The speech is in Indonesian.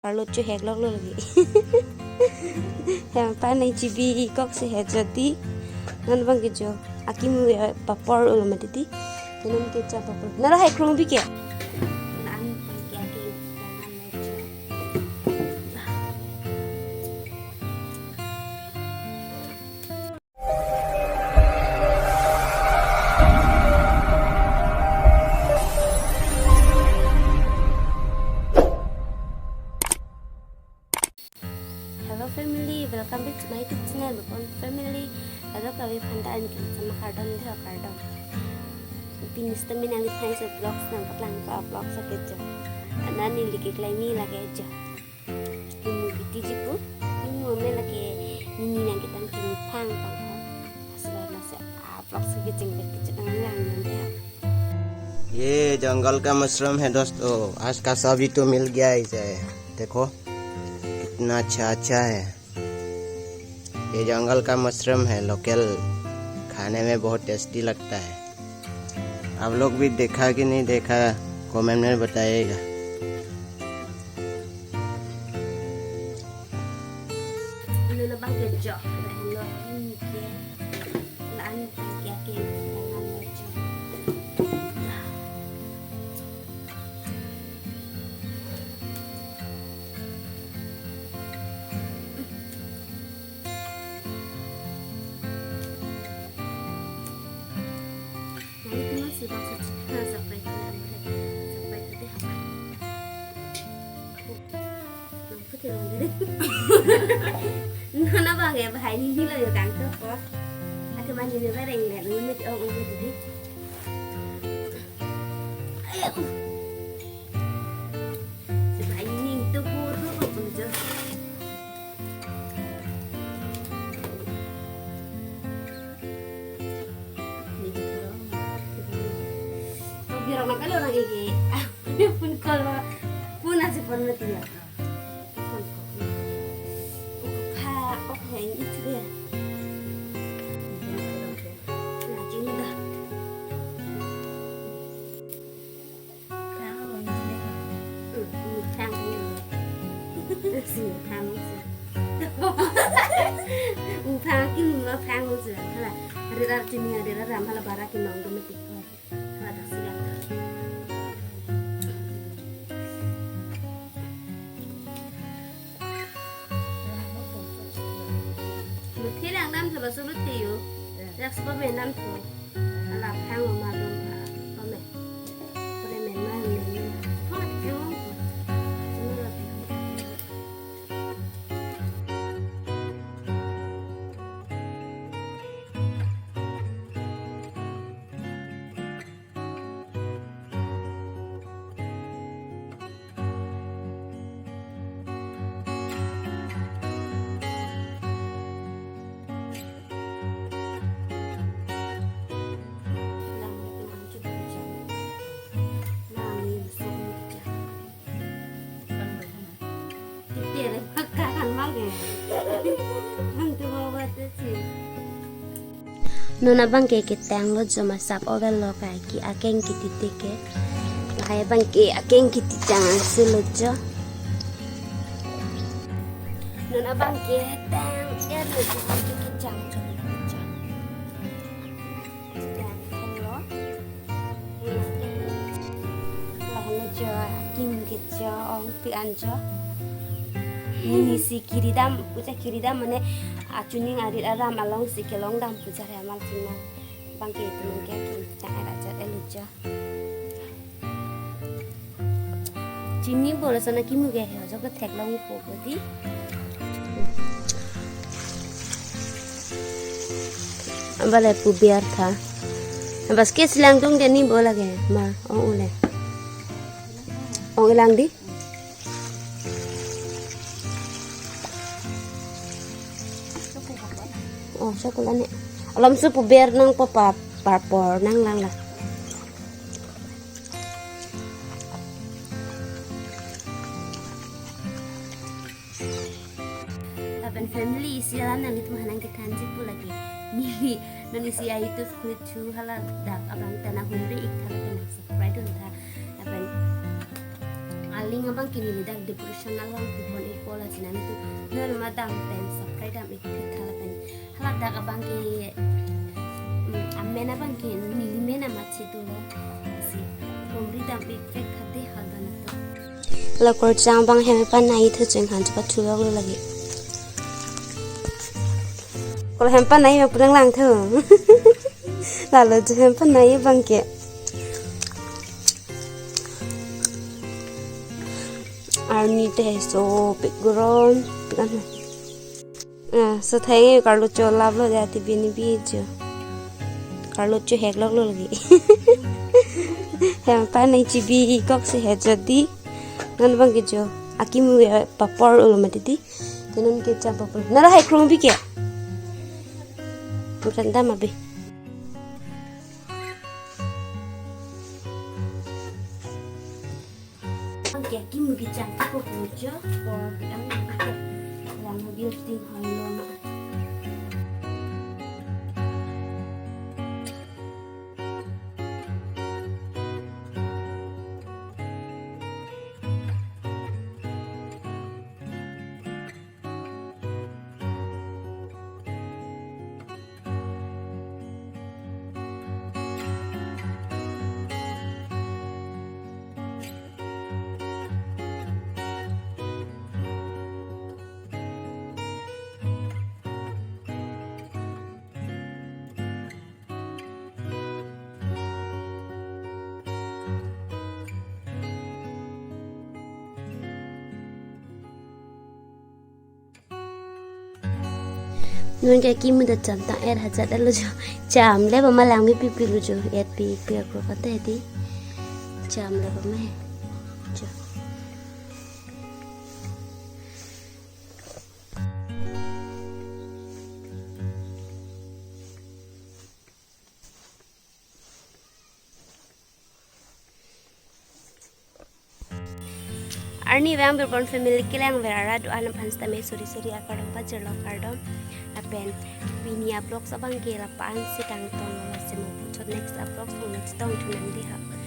Kalau cuy heglok lo lagi. Yang panai cibi kok sehat jadi. Nan bang kejo. Aki mu ya papor ulo matiti. Nanam keja papor. Nara hai krong bi ke. Hello family, welcome back to my YouTube channel. Bukan family, ada kami pandaan sama kardon dia kardon. Pinis temen yang ditanya se vlogs nang katlang pa vlog sakit jo. Anani lagi klaimi lagi aja. Ini biti jipu, ini momen lagi ini yang kita kini pang pang. Asal nasi vlog sakit jengkel kecil lang nanti. ये जंगल का मशरूम है दोस्तों, आज का सभी तो मिल गया इसे देखो कितना अच्छा है। ये जंगल का मशरूम है, लोकल, खाने में बहुत टेस्टी लगता है। आप लोग भी देखा कि नहीं देखा कमेंट में बताइएगा। Nó bảo nghe bài như là được càng tốt quá. Cái ban giờ phải đánh lẻ luôn mấy ông đi đi. Bài nhìn tôi vô rất là buồn chứ. Biar orang kalau orang gigi, pun kalau pun nasi pun mati ya. Yang itu dia. Nah, ini dah. Kau ini. Thang ini. Sih, thang itu. Thang ini lo thang itu. Hala, ada sini ada ram hala barakin nong dometik. Hala dah siap. Hilang nam sebab sulut tiu, yak sebab menam tu, alap hang oma dong ha, kome, kore menam menam, kau jom, semua lebih. Nona bang ke tang lo jo masap ovel lo kai ki akeng ki titike kai bang ke akeng ki titang se lo jo nona bang ke tang er lo jo ki jang jo lo jo hello hello jo kim ke jo ong pi an jo ini si kiridam puja kiridam mana acuning arit aram along si kelong dam puja ramal cina bangke itu mungkin jangan aja eluja cini boleh sana kimu gaya jo ke tek long ko bodi ambale pu biar tha bas ke silang dong deni bola gaya ma ong ulang di oh sekolah ni alam su puber nang papa parpor nang lang lah Aban family sialan nang itu hanang kekan jipu lagi ni nang isi itu kulit cu hala dak abang tanah humri ikhala tanah subscribe dun ta aban link abang kini ni dak depressional lang kupon ikola sinan itu nur madam pen subscribe dam ikut halapan halak dak abang ki amena bang ki milimena machi tu lo si komri dam ikut khade hadan to la kor chang bang hem pan nai thu cheng han cha thu lo lagi kalau hem pan nai ma pulang lang thu lalu hem pan nai bang ki army te so background kan so thấy Carlo cho love lo ra thì bini bi cho Carlo cho hek lo lagi hem pa nai chi bi kok se he jadi ngan bang ke jo akimu ya papor ulo matiti tenon ke cha papor nara hai krom bi ke bukan dama be Oke, kim gi chang ko pujo ko ang lang mobil ting halo na. Nun cái kim mình chậm ta er hạt đã lo chậm lấy vào mà làm cái pipi lo jo et pi pi ko có thể đi chậm lấy vào mẹ Arni vang berbon family kilang verara do anam hansta me suri akadam pajar lo kardom apen winia blog sabang ke lapaan si tang tong lo semo so next blog so next tong tunan di ha